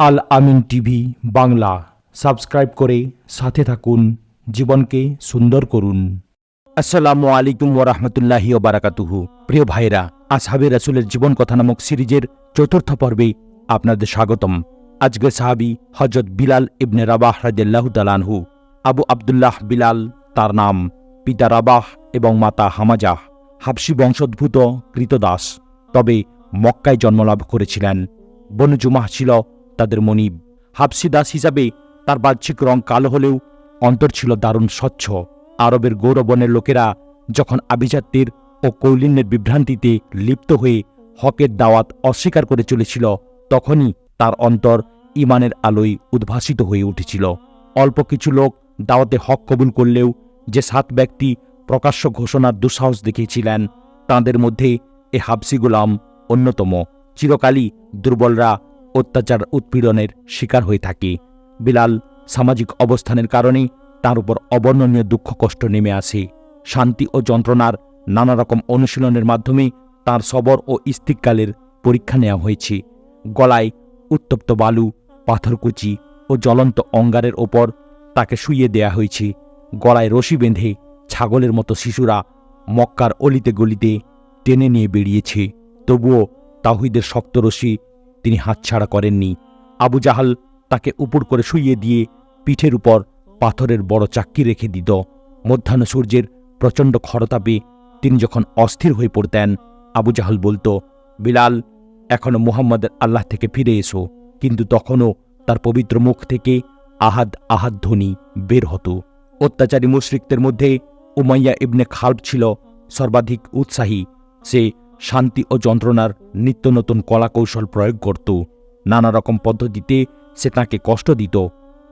আল আমিন TV Bangla subscribe করে সাথে থাকুন, জীবনকে সুন্দর করুন। আসসালামু আলাইকুম ওয়া রাহমাতুল্লাহি ওয়া বারাকাতুহু। প্রিয় ভাইরা, আসহাবে রাসূলের জীবন কথা নামক সিরিজের চতুর্থ পর্বে আপনাদের স্বাগতম। আজকের সাহাবী হযরত বিলাল ইবনে রাবাহ রাদিয়াল্লাহু তাআলা আনহু। আবু আব্দুল্লাহ বিলাল তার নাম, পিতা রাবাহ এবং মাতা হামাজাহ, হাবশী বংশোদ্ভূত কৃতদাস। তবে মক্কায় জন্মলাভ করেছিলেন। বনু জুমাহ ছিল তাদের মনিব। হাবশী দাস হিসাবে তার বাহ্যিক রং কালো হলেও অন্তর ছিল দারুণ স্বচ্ছ। আরবের গৌরবনের লোকেরা যখন আভিজাত্যের ও কৌলিন্যের বিভ্রান্তিতে লিপ্ত হয়ে হকের দাওয়াত অস্বীকার করে চলেছিল, তখনই তার অন্তর ঈমানের আলোয় উদ্ভাসিত হয়ে উঠেছিল। অল্প কিছু লোক দাওয়াতে হক কবুল করলেও যে 7 ব্যক্তি প্রকাশ্য ঘোষণার দুঃসাহস দেখিয়েছিলেন, তাঁদের মধ্যে এ হাবশী গোলাম অন্যতম। চিরকালই দুর্বলরা অত্যাচার উৎপীড়নের শিকার হয়ে থাকে। বিলাল সামাজিক অবস্থানের কারণে তার উপর অবর্ণনীয় দুঃখ কষ্ট নেমে আসে। শান্তি ও যন্ত্রণার নানা রকম অনুশীলনের মাধ্যমে তার সবর ও ইস্তিককালের পরীক্ষা নেওয়া হয়েছে। গলায় উত্তপ্ত বালু, পাথরকুচি ও জ্বলন্ত অঙ্গারের ওপর তাকে শুইয়ে দেয়া হয়েছে। গলায় রশি বেঁধে ছাগলের মতো শিশুরা মক্কার অলিতে গলিতে টেনে নিয়ে বেরিয়েছে। তবুও তাওহীদের শক্ত রশি তিনি হাতছাড়া করেননি। আবু জাহাল তাকে উপুড় করে শুইয়ে দিয়ে পিঠের উপর পাথরের বড় চাক্কি রেখে দিত। মধ্যাহ্ন সূর্যের প্রচণ্ড খরতাপে তিনি যখন অস্থির হয়ে পড়তেন, আবু জাহাল বলতো, বিলাল, এখনো মুহাম্মদের আল্লাহ থেকে ফিরে এসো। কিন্তু তখনও তার পবিত্র মুখ থেকে আহাদ আহাদ ধ্বনি বের হতো। অত্যাচারী মুশরিকদের মধ্যে উমাইয়া ইবনে খালব ছিল সর্বাধিক উৎসাহী। সে শান্তি ও যন্ত্রণার নিত্য নতুন কলাকৌশল প্রয়োগ করত। নানা রকম পদ্ধতিতে সে তাকে কষ্ট দিত।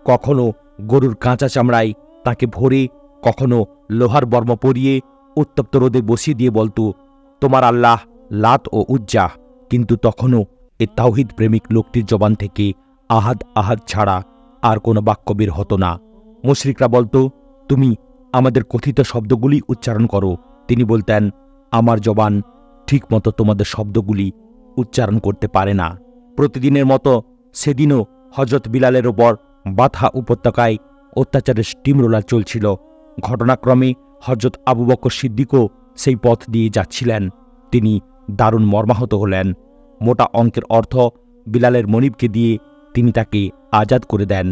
কখনো গরুর কাঁচা চামড়ায় তাকে ভরে, কখনো লোহার বর্ম পরিয়ে উত্তপ্ত রোদে বসিয়ে দিয়ে বলতো, তোমার আল্লাহ লাত ও উজ্জা। কিন্তু তখনও এ তাওহীদ প্রেমিক লোকটির জবান থেকে আহাদ আহাদ ছাড়া আর কোনো বাক্য বের হতো না। মুশরিকরা বলতো, তুমি আমাদের কথিত শব্দগুলি উচ্চারণ করো। তিনি বলতেন, আমার জবান ঠিকমতো তোমাদের শব্দগুলি উচ্চারণ করতে পারে না। প্রতিদিনের মতো সেদিনও হযরত বিলালের ওপর বাথা উপত্যকায় অত্যাচারের স্টিমরোলার চলছিল। ঘটনাক্রমে হযরত আবু বকর সিদ্দিকও সেই পথ দিয়ে যাচ্ছিলেন। তিনি দারুণ মর্মাহত হলেন। মোটা অঙ্কের অর্থ বিলালের মনিবকে দিয়ে তিনি তাকে আজাদ করে দেন।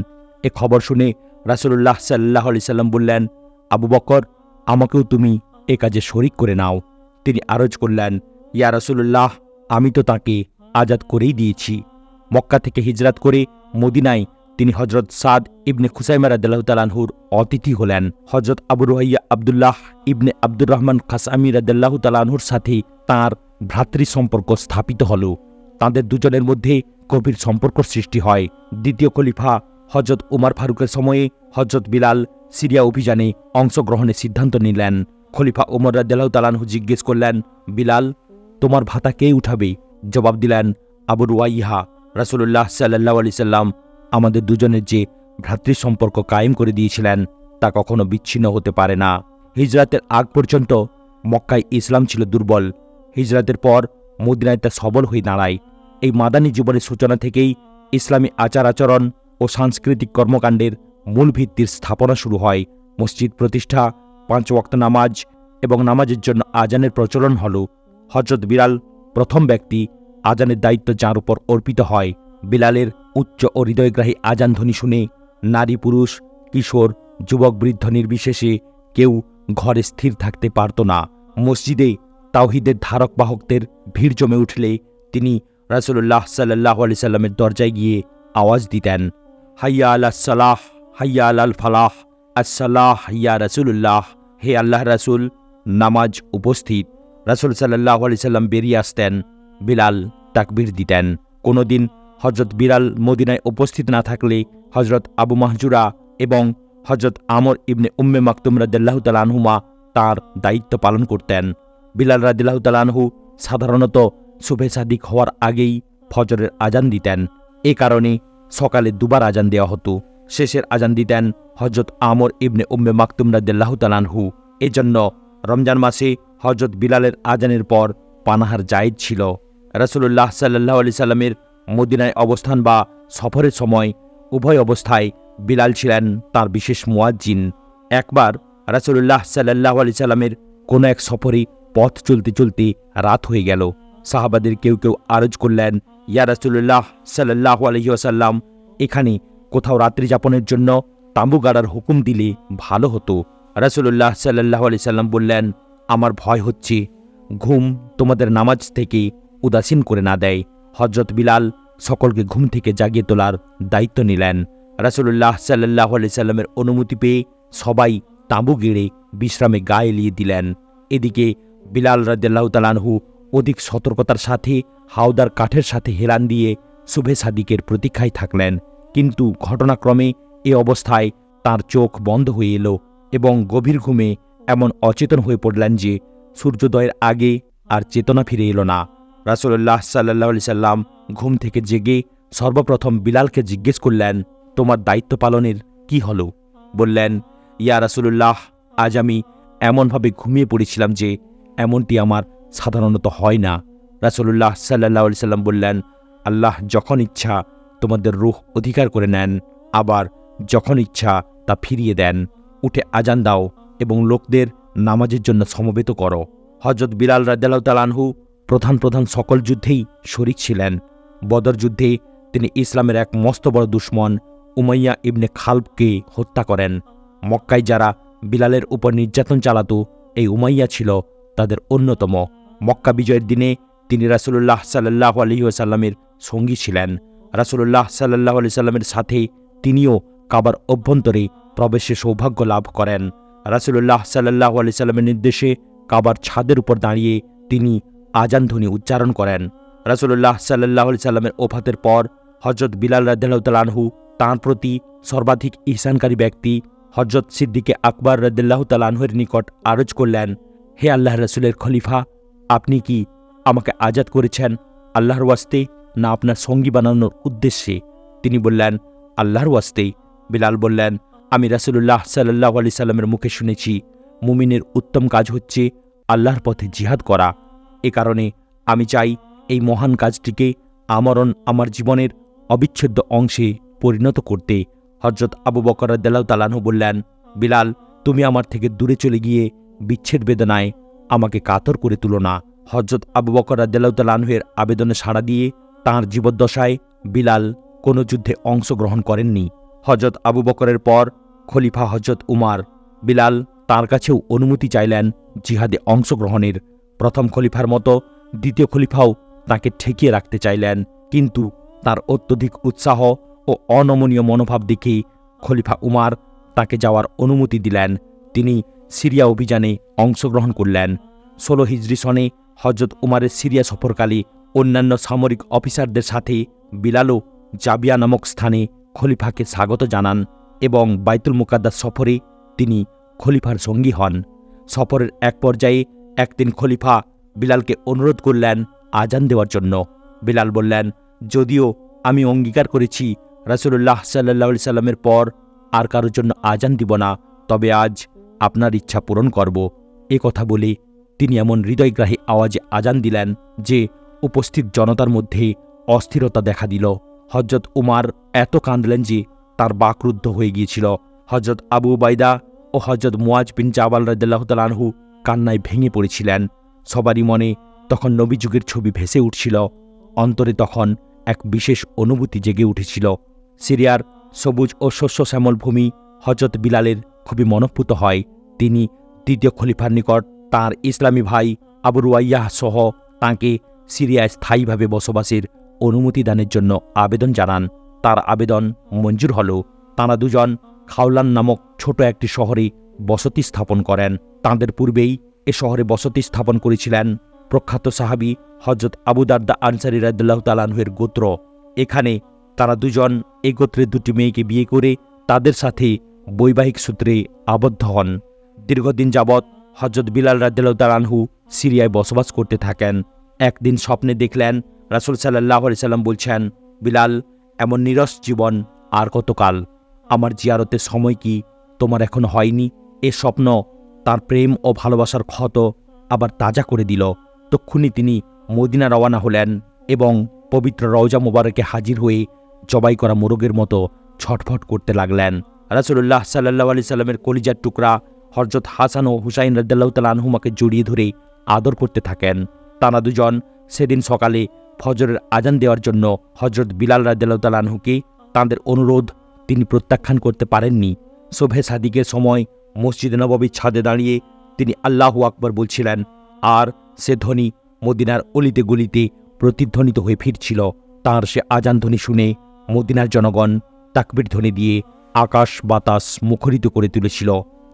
এ খবর শুনে রাসূলুল্লাহ সাল্লাল্লাহু আলাইহি সাল্লাম বললেন, আবু বকর, আমাকেও তুমি এ কাজে শরিক করে নাও। তিনি আরজ করলেন, ইয়া রাসূলুল্লাহ, আমি তো তাকে আজাদ করেই দিয়েছি। মক্কা থেকে হিজরাত করে মদিনায় তিনি হযরত সাদ ইবনে খুসাইমা রাদিয়াল্লাহু তাআলা আনহুর অতিথি হলেন। হযরত আবু রুহাইয়া আব্দুল্লাহ ইবনে আব্দুর রহমান খাসআমি রাদিয়াল্লাহু তাআলা আনহুর সাথে তাঁর ভ্রাতৃ সম্পর্ক স্থাপিত হল। তাঁদের দুজনের মধ্যে গভীর সম্পর্ক সৃষ্টি হয়। দ্বিতীয় খলিফা হযরত উমর ফারুকের সময়ে হযরত বিলাল সিরিয়া অভিযানে অংশগ্রহণের সিদ্ধান্ত নিলেন। খলিফা উমর রাদিয়াল্লাহু তাআলা আনহু জিজ্ঞেস করলেন, বিলাল, তোমার ভাতা কে উঠাবে? জবাব দিলেন আবু রুয়াইহা। রাসূলুল্লাহ সাল্লাল্লাহু আলাইহি সাল্লাম আমাদের দুজনের যে ভ্রাতৃ সম্পর্ক কায়েম করে দিয়েছিলেন, তা কখনো বিচ্ছিন্ন হতে পারে না। হিজরাতের আগ পর্যন্ত মক্কায় ইসলাম ছিল দুর্বল। হিজরাতের পর মদিনায় তা সবল হয়ে দাঁড়ায়। এই মাদানী জীবনের সূচনা থেকেই ইসলামী আচার আচরণ ও সাংস্কৃতিক কর্মকাণ্ডের মূল ভিত্তির স্থাপনা শুরু হয়। মসজিদ প্রতিষ্ঠা, 5 ওয়াক্ত নামাজ এবং নামাজের জন্য আজানের প্রচলন হল। হযরত বিলাল প্রথম ব্যক্তি, আজানের দায়িত্ব যার উপর অর্পিত হয়। বিলালের উচ্চ ও হৃদয়গ্রাহী আজান ধ্বনি শুনে নারী, পুরুষ, কিশোর, যুবক, বৃদ্ধ নির্বিশেষে কেউ ঘরে স্থির থাকতে পারত না। মসজিদে তাওহীদের ধারক বাহকদের ভিড় জমে উঠলে তিনি রাসূলুল্লাহ সাল্লাল্লাহু আলাইহি সাল্লামের দরজায় গিয়ে আওয়াজ দিতেন, হাইয়া আলাস সালাহ, হাইয়া আলাল ফালাহ, আসসালাহ ইয়া রাসূলুল্লাহ। হে আল্লাহ রাসূল, নামাজ উপস্থিত। রাসূল সাল্লাল্লাহু আলাইহি সাল্লাম বেরিয়ে আসতেন। বিলাল তাকবীর দিতেন। কোনোদিন হযরত বিলাল মদিনায় উপস্থিত না থাকলে হযরত আবু মাহজুরা এবং হযরত আমর ইবনে উম্মে মাকতুম রাদিয়াল্লাহু তাআলা আনহুমা তাঁর দায়িত্ব পালন করতেন। বিলাল রাদিয়াল্লাহু তাআলা আনহু সাধারণত সুবহে সাদিক হওয়ার আগেই ফজরের আজান দিতেন। এ কারণে সকালে 2 বার আজান দেওয়া হতো। শেষের আজান দিতেন হযরত আমর ইবনে উম্মে মাকতুম রাদিয়াল্লাহু তাআলা আনহু। এজন্য রমজান মাসে হযরত বিলালের আজানের পর পানাহার জায়েজ ছিল। রাসূলুল্লাহ সাল্লাল্লাহু আলাইহি সাল্লামের মদিনায় অবস্থান বা সফরের সময় উভয় অবস্থায় বিলাল ছিলেন তার বিশেষ মুয়াজ্জিন। একবার রাসূলুল্লাহ সাল্লাল্লাহু আলাইহি সাল্লামের কোনো এক সফরে পথ চলতে চলতে রাত হয়ে গেল। সাহাবাদের কেউ কেউ আরজ করলেন, ইয়া রাসূলুল্লাহ সাল্লাল্লাহু আলাইহি ওয়াসাল্লাম, এখানে কোথাও রাত্রি যাপনের জন্য তাঁবু গাড়ার হুকুম দিলে ভালো হতো। রাসূলুল্লাহ সাল্লাল্লাহু আলাইহি সাল্লাম বললেন, আমার ভয় হচ্ছে ঘুম তোমাদের নামাজ থেকে উদাসীন করে না দেয়। হযরত বিলাল সকলকে ঘুম থেকে জাগিয়ে তোলার দায়িত্ব নিলেন। রাসূলুল্লাহ সাল্লাল্লাহু আলাইহি সাল্লামের অনুমতি পেয়ে সবাই তাঁবু গেড়ে বিশ্রামে গা এলিয়ে দিলেন। এদিকে বিলাল রাদিয়াল্লাহু তাআলা আনহু অধিক সতর্কতার সাথে হাওদার কাঠের সাথে হেলান দিয়ে শুভে সাদিকের প্রতীক্ষায় থাকলেন। কিন্তু ঘটনাক্রমে এ অবস্থায় তার চোখ বন্ধ হয়ে এলো এবং গভীর ঘুমে এমন অচেতন হয়ে পড়লেন যে সূর্যোদয়ের আগে আর চেতনা ফিরে এলো না। রাসূলুল্লাহ সাল্লাল্লাহু আলাইহি সাল্লাম ঘুম থেকে জেগে সর্বপ্রথম বিলালকে জিজ্ঞেস করলেন, তোমার দায়িত্ব পালনের কি হলো? বললেন, ইয়া রাসূলুল্লাহ, আজ আমি এমনভাবে ঘুমিয়ে পড়েছিলাম যে এমনটি আমার সাধারণত হয় না। রাসূলুল্লাহ সাল্লাল্লাহু আলাইহি সাল্লাম বললেন, আল্লাহ যখন ইচ্ছা তোমাদের রূহ অধিকার করে নেন, আবার যখন ইচ্ছা তা ফিরিয়ে দেন। উঠে আজান দাও এবং লোকদের নামাজের জন্য সমবেত করো। হযরত বিলাল রাদিয়াল্লাহু তাআলা আনহু প্রধান সকল যুদ্ধেই শরীক ছিলেন। বদর যুদ্ধে তিনি ইসলামের এক মস্ত বড় দুশমন উমাইয়া ইবনে খালবকে হত্যা করেন। মক্কায় যারা বিলালের উপর নির্যাতন চালাত, এই উমাইয়া ছিল তাদের অন্যতম। মক্কা বিজয়ের দিনে তিনি রাসূলুল্লাহ সাল্লাল্লাহু আলাইহি ওয়াসাল্লামের সঙ্গী ছিলেন। রাসূলুল্লাহ সাল্লাল্লাহু আলাইহি সাল্লামের সাথে তিনিও কাবার অভ্যন্তরে প্রবেশে সৌভাগ্য লাভ করেন। রাসূলুল্লাহ সাল্লাল্লাহু আলাইহি সাল্লামের নির্দেশে কাবার ছাদের উপর দাঁড়িয়ে তিনি আজান ধ্বনি উচ্চারণ করেন। রাসূলুল্লাহ সাল্লাল্লাহু আলাইহি সাল্লামের ওফাতের পর হযরত বিলাল রাদিয়াল্লাহু তাআলা আনহু তাঁর প্রতি সর্বাধিক ইহসানকারী ব্যক্তি হযরত সিদ্দিকে আকবর রাদিয়াল্লাহু তাআলা আনহুর নিকট আরজ করলেন, হে আল্লাহর রাসূলের খলিফা, আপনি কি আমাকে আজাদ করেছেন আল্লাহর ওয়াস্তে না আপনার সঙ্গী বানানোর উদ্দেশ্যে? তিনি বললেন, আল্লাহর ওয়াস্তে। বিলাল বললেন, আমি রাসূলুল্লাহ সাল্লাল্লাহু আলাইহি সাল্লামের মুখে শুনেছি মুমিনের উত্তম কাজ হচ্ছে আল্লাহর পথে জিহাদ করা। এ কারণে আমি চাই এই মহান কাজটিকে আমার জীবনের অবিচ্ছেদ্য অংশে পরিণত করতে। হযরত আবু বকর রাদিয়াল্লাহু তাআলা আনহু বললেন, বিলাল, তুমি আমার থেকে দূরে চলে গিয়ে বিচ্ছেদ বেদনায় আমাকে কাতর করে তুলো না। হযরত আবু বকর রাদিয়াল্লাহু তাআলা আনহুর আবেদনে সাড়া দিয়ে তাঁর জীবদ্দশায় বিলাল কোনো যুদ্ধে অংশগ্রহণ করেননি। হযরত আবু বকরের পর খলিফা হযরত উমার। বিলাল তার কাছেও অনুমতি চাইলেন জিহাদে অংশগ্রহণের। প্রথম খলিফার মতো দ্বিতীয় খলিফাও তাকে ঠেকিয়ে রাখতে চাইলেন, কিন্তু তার অত্যধিক উৎসাহ ও অনমনীয় মনোভাব দেখে খলিফা উমার তাকে যাওয়ার অনুমতি দিলেন। তিনি সিরিয়া অভিযানে অংশগ্রহণ করলেন। 16 হিজরি সনে হযরত উমারের সিরিয়া সফরকালে অন্যান্য সামরিক অফিসারদের সাথে বিলালও জাবিয়া নামক স্থানে খলিফাকে স্বাগত জানান এবং বাইতুল মুকাদ্দাস সফরে তিনি খলিফার সঙ্গী হন। সফরের এক পর্যায়ে একদিন খলিফা বিলালকে অনুরোধ করলেন আজান দেওয়ার জন্য। বিলাল বললেন, যদিও আমি অঙ্গীকার করেছি রাসূলুল্লাহ সাল্লাল্লাহু আলাইহি সাল্লামের পর আর কারোর জন্য আজান দিব না, তবে আজ আপনার ইচ্ছা পূরণ করব। এ কথা বলে তিনি এমন হৃদয়গ্রাহী আওয়াজে আজান দিলেন যে উপস্থিত জনতার মধ্যে অস্থিরতা দেখা দিল। হযরত উমার এত কাঁদলেন যে তার বাকরুদ্ধ হয়ে গিয়েছিল। হযরত আবু উবাইদা ও হযরত মুয়াজ বিন জাবাল রাদিয়াল্লাহু তাআলা আনহু কান্নায় ভেঙে পড়েছিলেন। সবারই মনে তখন নবী যুগের ছবি ভেসে উঠছিল। অন্তরে তখন এক বিশেষ অনুভূতি জেগে উঠেছিল। সিরিয়ার সবুজ ও শস্য শ্যামল ভূমি হযরত বিলালের খুবই মনঃপূত হয়। তিনি দ্বিতীয় খলিফার নিকট তাঁর ইসলামী ভাই আবু রুয়াইয়াহ সহ তাঁকে সিরিয়ায় স্থায়ীভাবে বসবাসের অনুমতি দানের জন্য আবেদন জানান। তার আবেদন মঞ্জুর হল। তাঁরা দুজন খাওলান নামক ছোট একটি শহরে বসতি স্থাপন করেন। তাঁদের পূর্বেই এ শহরে বসতি স্থাপন করেছিলেন প্রখ্যাত সাহাবী হযরত আবু দারদা আনসারী রাদিয়াল্লাহু তাআলা আনহুর গোত্র। এখানে তারা দুজন এই গোত্রের দুটি মেয়েকে বিয়ে করে তাদের সাথে বৈবাহিক সূত্রে আবদ্ধ হন। দীর্ঘদিন যাবৎ হযরত বিলাল রাদিয়াল্লাহু তাআলা আনহু সিরিয়ায় বসবাস করতে থাকেন। একদিন স্বপ্নে দেখলেন রাসূল সাল্লাল্লাহু আলাইহি সাল্লাম বলছেন, বিলাল, এমন নিরস জীবন আর কতকাল? আমার জিয়ারতের সময় কি তোমার এখনো হয়নি? এ স্বপ্ন তার প্রেম ও ভালোবাসার ক্ষত আবার তাজা করে দিল। তক্ষুনি তিনি মদিনা রওয়ানা হলেন এবং পবিত্র রওজা মোবারকে হাজির হয়ে জবাই করা মোরগের মতো ছটফট করতে লাগলেন। রাসূলুল্লাহ সাল্লাল্লাহু আলাইহি সাল্লামের কলিজার টুকরা হযরত হাসান ও হুসাইন রাদিয়াল্লাহু তাআলা আনহুমাকে জড়িয়ে ধরে আদর করতে থাকেন। তারা দুজন সেদিন সকালে ফজরের আজান দেওয়ার জন্য হযরত বিলাল রাদিয়াল্লাহু তাআলা আনহুকে তাঁদের অনুরোধ তিনি প্রত্যাখ্যান করতে পারেননি। সুবহে সাদিকের সময় মসজিদে নববীর ছাদে দাঁড়িয়ে তিনি আল্লাহু আকবার বলছিলেন, আর সে ধ্বনি মদিনার অলিতে গলিতে প্রতিধ্বনিত হয়ে ফিরছিল। তাঁর সে আজান ধ্বনি শুনে মদিনার জনগণ তাকবীর ধ্বনি দিয়ে আকাশ বাতাস মুখরিত করে তুলেছিল।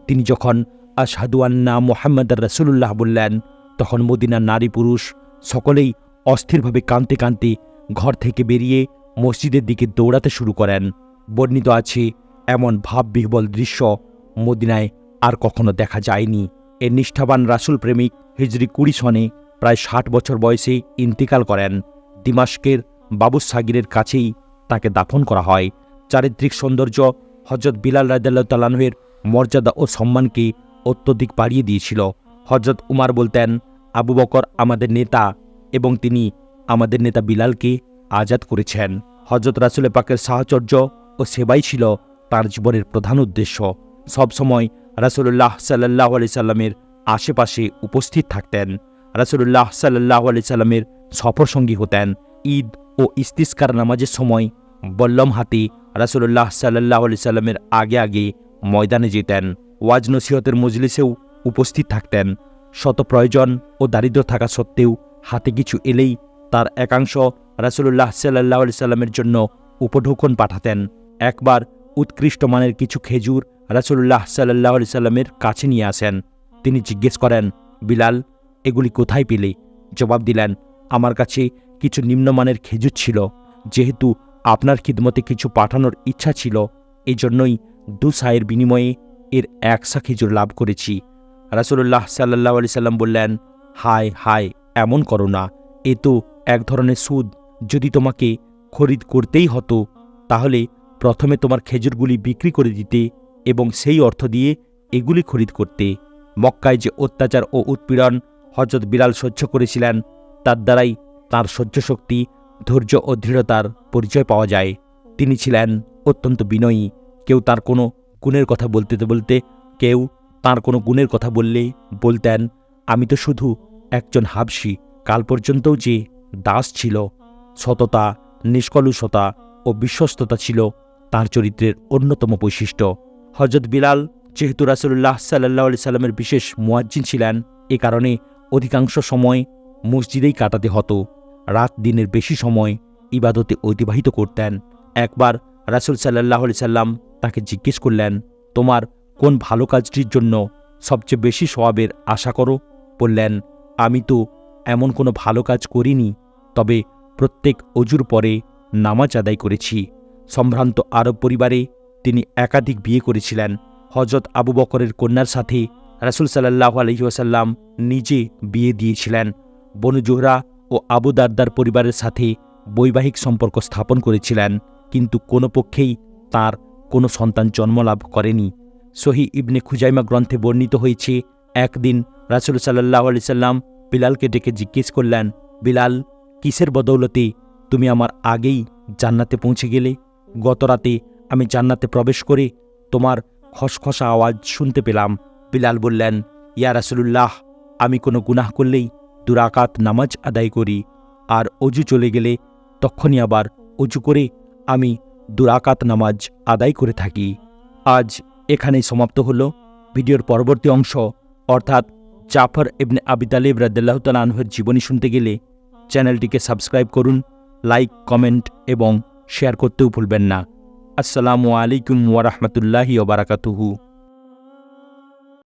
তিনি যখন আশহাদু আন্না মুহাম্মাদার রাসূলুল্লাহ বললেন, তখন মদিনার নারী পুরুষ সকলেই অস্থিরভাবে কাঁদতে কাঁদতে ঘর থেকে বেরিয়ে মসজিদের দিকে দৌড়াতে শুরু করেন। বর্ণিত আছে, এমন ভাববিহ্বল দৃশ্য মদিনায় আর কখনো দেখা যায়নি। এর নিষ্ঠাবান রাসূল প্রেমিক হিজরি 20 সনে প্রায় 60 বছর বয়সে ইন্তিকাল করেন। দিমাশকের বাবুস সাগিরের কাছেই তাকে দাফন করা হয়। চারিত্রিক সৌন্দর্য হযরত বিলাল রাদিয়াল্লাহু তাআলা আনহুর মর্যাদা ও সম্মানকে অত্যধিক বাড়িয়ে দিয়েছিল। হযরত উমার বলতেন, আবু বকর আমাদের নেতা এবং তিনি আমাদের নেতা বিলালকে আজাদ করেছেন। হযরত রাসূল পাকের সাহচর্য ও সেবাই ছিল তাঁর জীবনের প্রধান উদ্দেশ্য। সবসময় রাসূলুল্লাহ সাল্লাল্লাহু আলাইহি সাল্লামের আশেপাশে উপস্থিত থাকতেন। রাসূলুল্লাহ সাল্লাল্লাহু আলাইহি সাল্লামের সফরসঙ্গী হতেন। ঈদ ও ইস্তিসকার নামাজের সময় বল্লম হাতে রাসূলুল্লাহ সাল্লাল্লাহু আলাইহি সাল্লামের আগে আগে ময়দানে যেতেন। ওয়াজ নসিহতের মজলিসেও উপস্থিত থাকতেন। শত প্রয়োজন ও দারিদ্র থাকা সত্ত্বেও হাতে কিছু এলেই তার একাংশ রাসূলুল্লাহ সাল্লাল্লাহু আলাইহি সাল্লামের জন্য উপঢৌকন পাঠাতেন। একবার উৎকৃষ্ট মানের কিছু খেজুর রাসূলুল্লাহ সাল্লাল্লাহু আলাইহি সাল্লামের কাছে নিয়ে আসেন। তিনি জিজ্ঞেস করেন, বিলাল, এগুলি কোথায় পেলে? জবাব দিলেন, আমার কাছে কিছু নিম্নমানের খেজুর ছিল। যেহেতু আপনার খিদমতে কিছু পাঠানোর ইচ্ছা ছিল, এই জন্যই 2 সায়ের বিনিময়ে এর 1 সা খেজুর লাভ করেছি। রাসূলুল্লাহ সাল্লাল্লাহু আলাইহি সাল্লাম বললেন, হায় হায়, এমন করো না, এ তো এক ধরনের সুদ। যদি তোমাকে খরিদ করতেই হতো তাহলে প্রথমে তোমার খেজুরগুলি বিক্রি করে দিতে এবং সেই অর্থ দিয়ে এগুলি খরিদ করতে। মক্কায় যে অত্যাচার ও উৎপীড়ন হযরত বিলাল সহ্য করেছিলেন, তার দ্বারাই তাঁর সহ্যশক্তি, ধৈর্য ও দৃঢ়তার পরিচয় পাওয়া যায়। তিনি ছিলেন অত্যন্ত বিনয়ী। কেউ তার কোনো গুণের কথা কেউ তাঁর কোনো গুণের কথা বললে বলতেন, আমি তো শুধু একজন হাবশী। কাল পর্যন্তও যে দাস ছিল। সততা, নিষ্কলুষতা ও বিশ্বস্ততা ছিল তাঁর চরিত্রের অন্যতম বৈশিষ্ট্য। হযরত বিলাল যেহেতু রাসূলুল্লাহ সাল্লাল্লাহু আলাইহি সাল্লামের বিশেষ মুয়াজ্জিন ছিলেন, এ কারণে অধিকাংশ সময় মসজিদেই কাটাতে হতো। রাত দিনের বেশি সময় ইবাদতে অতিবাহিত করতেন। একবার রাসূল সাল্লাল্লাহু আলাইহি সাল্লাম তাকে জিজ্ঞেস করলেন, তোমার কোন ভালো কাজটির জন্য সবচেয়ে বেশি সওয়াবের আশা করো? বললেন, আমি তো এমন কোনো ভালো কাজ করিনি, তবে প্রত্যেক অজুর পরে নামাজ আদায় করেছি। সম্ভ্রান্ত আরব পরিবারে তিনি একাধিক বিয়ে করেছিলেন। হযরত আবু বকরের কন্যার সাথে রাসূল সাল্লাল্লাহু আলাইহি ওয়াসাল্লাম নিজে বিয়ে দিয়েছিলেন। বনু জোহরা ও আবু দারদার পরিবারের সাথে বৈবাহিক সম্পর্ক স্থাপন করেছিলেন, কিন্তু কোনো পক্ষেই তাঁর কোনো সন্তান জন্মলাভ করেনি। সহিহ ইবনে খুজাইমা গ্রন্থে বর্ণিত হয়েছে, একদিন রাসূল সাল্লাল্লাহু আলাইহি সাল্লাম বিলালকে ডেকে জিজ্ঞেস করলেন, বিলাল, কিসের বদৌলতে তুমি আমার আগেই জান্নাতে পৌঁছে গেলে? গত রাতে আমি জান্নাতে প্রবেশ করে তোমার খসখসা আওয়াজ শুনতে পেলাম। বিলাল বললেন, ইয়া রাসূলুল্লাহ, আমি কোনো গুনাহ করলেই 2 রাকাত নামাজ আদায় করি, আর অজু চলে গেলে তখনই আবার অজু করে আমি 2 রাকাত নামাজ আদায় করে থাকি। আজ এখানেই সমাপ্ত হলো। ভিডিওর পরবর্তী অংশ অর্থাৎ জাফর ইবনে আবি তালিব রাদিয়াল্লাহু তাআলা আনহুর জীবনী শুনতে গেলে চ্যানেলটিকে সাবস্ক্রাইব করুন, লাইক, কমেন্ট এবং শেয়ার করতেও ভুলবেন না। আসসালামু আলাইকুম ওয়া রাহমাতুল্লাহি ওয়া বারাকাতুহু।